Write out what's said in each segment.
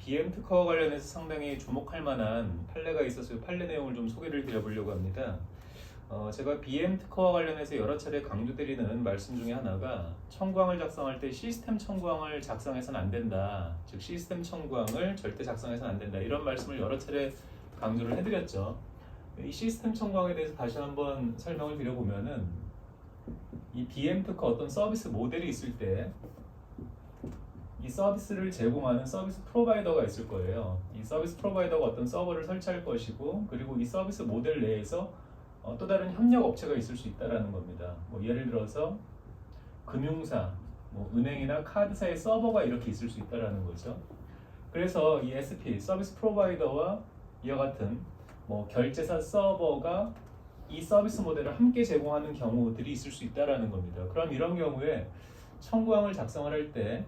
BM 특허와 관련해서 상당히 주목할 만한 판례가 있어서 판례 내용을 좀 소개를 드려보려고 합니다. 제가 BM 특허와 관련해서 여러 차례 강조드리는 말씀 중에 하나가 청구항을 작성할 때 시스템 청구항을 작성해서는 안 된다. 즉 시스템 청구항을 절대 작성해서는 안 된다. 이런 말씀을 여러 차례 강조를 해드렸죠. 이 시스템 청구항에 대해서 다시 한번 설명을 드려보면은 이 BM 특허 어떤 서비스 모델이 있을 때 이 서비스를 제공하는 서비스 프로바이더가 있을 거예요. 이 서비스 프로바이더가 어떤 서버를 설치할 것이고, 그리고 이 서비스 모델 내에서 또 다른 협력 업체가 있을 수 있다라는 겁니다. 뭐 예를 들어서 금융사, 뭐 은행이나 카드사의 서버가 이렇게 있을 수 있다라는 거죠. 그래서 이 SP 서비스 프로바이더와 이와 같은 뭐 결제사 서버가 이 서비스 모델을 함께 제공하는 경우들이 있을 수 있다라는 겁니다. 그럼 이런 경우에 청구항을 작성을 할 때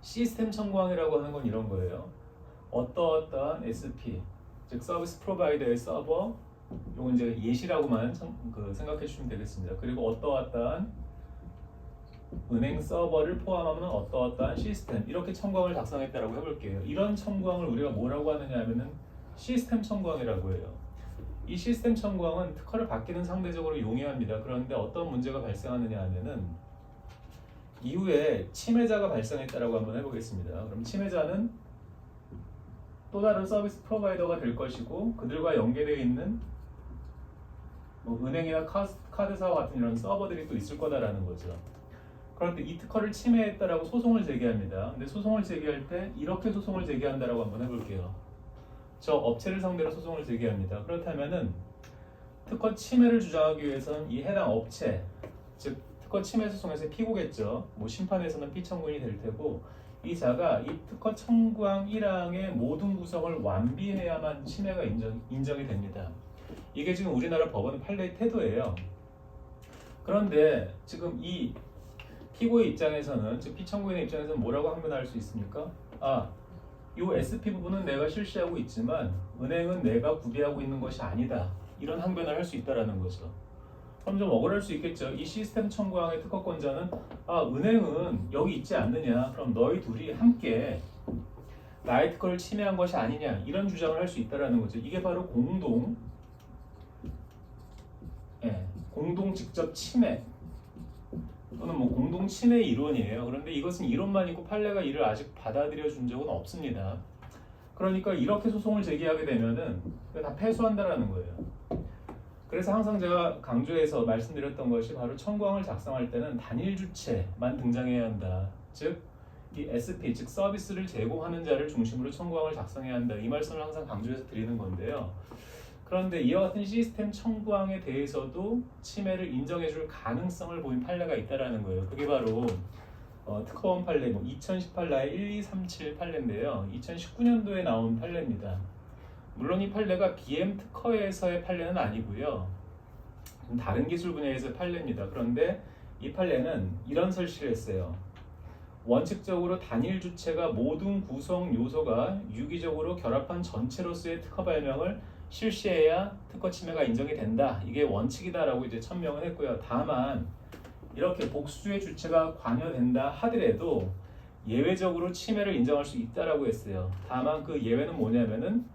시스템 청구항이라고 하는 건 이런 거예요. 어떠어떠한 SP, 즉 서비스 프로바이더의 서버, 요건 이제 예시라고만 생각해 주시면 되겠습니다. 그리고 어떠어떠한 은행 서버를 포함하는 어떠어떠한 시스템, 이렇게 청구항을 작성했다라고 해볼게요. 이런 청구항을 우리가 뭐라고 하느냐 하면은 시스템 청구항이라고 해요. 이 시스템 청구항은 특허를 받기는 상대적으로 용이합니다. 그런데 어떤 문제가 발생하느냐 하면은 이후에 침해자가 발생했다라고 한번 해보겠습니다. 그럼 침해자는 또 다른 서비스 프로바이더가 될 것이고, 그들과 연계되어 있는 뭐 은행이나 카드사와 같은 이런 서버들이 또 있을 거다라는 거죠. 그런데 이 특허를 침해했다라고 소송을 제기합니다. 근데 소송을 제기할 때 이렇게 소송을 제기한다라고 한번 해볼게요. 저 업체를 상대로 소송을 제기합니다. 그렇다면은 특허 침해를 주장하기 위해서는 이 해당 업체, 즉 특허 침해 소송에서 피고겠죠. 뭐 심판에서는 피청구인이 될 테고, 이 자가 이 특허 청구항 1항의 모든 구성을 완비해야만 침해가 인정이 됩니다. 이게 지금 우리나라 법원 판례의 태도예요. 그런데 지금 이 피고의 입장에서는, 즉 피청구인의 입장에서는 뭐라고 항변할 수 있습니까? 이 SP 부분은 내가 실시하고 있지만 은행은 내가 구비하고 있는 것이 아니다. 이런 항변을 할 수 있다라는 거죠. 그럼 좀 억울할 수 있겠죠. 이 시스템 청구항의 특허권자는 은행은 여기 있지 않느냐. 그럼 너희 둘이 함께 나의 특허를 침해한 것이 아니냐. 이런 주장을 할 수 있다라는 거죠. 이게 바로 공동 직접 침해 또는 뭐 공동 침해 이론이에요. 그런데 이것은 이론만 있고 판례가 이를 아직 받아들여 준 적은 없습니다. 그러니까 이렇게 소송을 제기하게 되면은 다 패소한다라는 거예요. 그래서 항상 제가 강조해서 말씀드렸던 것이 바로 청구항을 작성할 때는 단일 주체만 등장해야 한다. 즉, 이 SP, 즉 서비스를 제공하는 자를 중심으로 청구항을 작성해야 한다. 이 말씀을 항상 강조해서 드리는 건데요. 그런데 이와 같은 시스템 청구항에 대해서도 침해를 인정해줄 가능성을 보인 판례가 있다라는 거예요. 그게 바로 특허원 판례, 2018 나의 1237 판례인데요. 2019년도에 나온 판례입니다. 물론 이 판례가 BM 특허에서의 판례는 아니고요. 다른 기술 분야에서의 판례입니다. 그런데 이 판례는 이런 설치를 했어요. 원칙적으로 단일 주체가 모든 구성 요소가 유기적으로 결합한 전체로서의 특허 발명을 실시해야 특허 침해가 인정이 된다. 이게 원칙이다라고 이제 천명을 했고요. 다만 이렇게 복수의 주체가 관여된다 하더라도 예외적으로 침해를 인정할 수 있다라고 했어요. 다만 그 예외는 뭐냐면은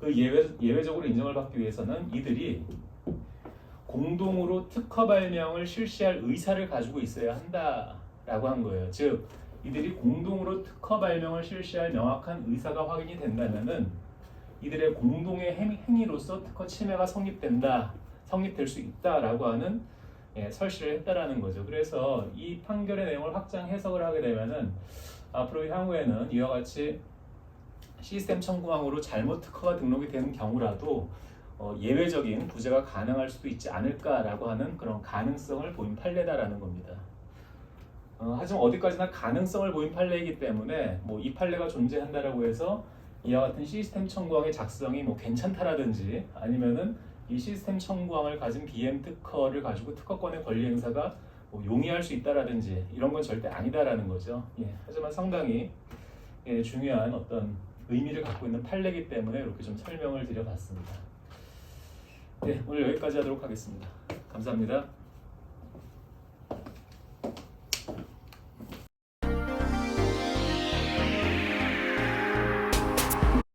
그 예외적으로 인정을 받기 위해서는 이들이 공동으로 특허 발명을 실시할 의사를 가지고 있어야 한다라고 한 거예요. 즉 이들이 공동으로 특허 발명을 실시할 명확한 의사가 확인이 된다면은 이들의 공동의 행위로서 특허 침해가 성립될 수 있다라고 하는 설시를 했다라는 거죠. 그래서 이 판결의 내용을 확장 해석을 하게 되면은 앞으로 향후에는 이와 같이 시스템 청구항으로 잘못 특허가 등록이 되는 경우라도 예외적인 구제가 가능할 수도 있지 않을까라고 하는 그런 가능성을 보인 판례다라는 겁니다. 하지만 어디까지나 가능성을 보인 판례이기 때문에 이 판례가 존재한다라고 해서 이와 같은 시스템 청구항의 작성이 괜찮다라든지 아니면은 이 시스템 청구항을 가진 BM 특허를 가지고 특허권의 권리 행사가 용이할 수 있다라든지 이런 건 절대 아니다라는 거죠. 하지만 상당히 중요한 어떤 의미를 갖고 있는 판례이기 때문에 이렇게 좀 설명을 드려봤습니다. 오늘 여기까지 하도록 하겠습니다. 감사합니다.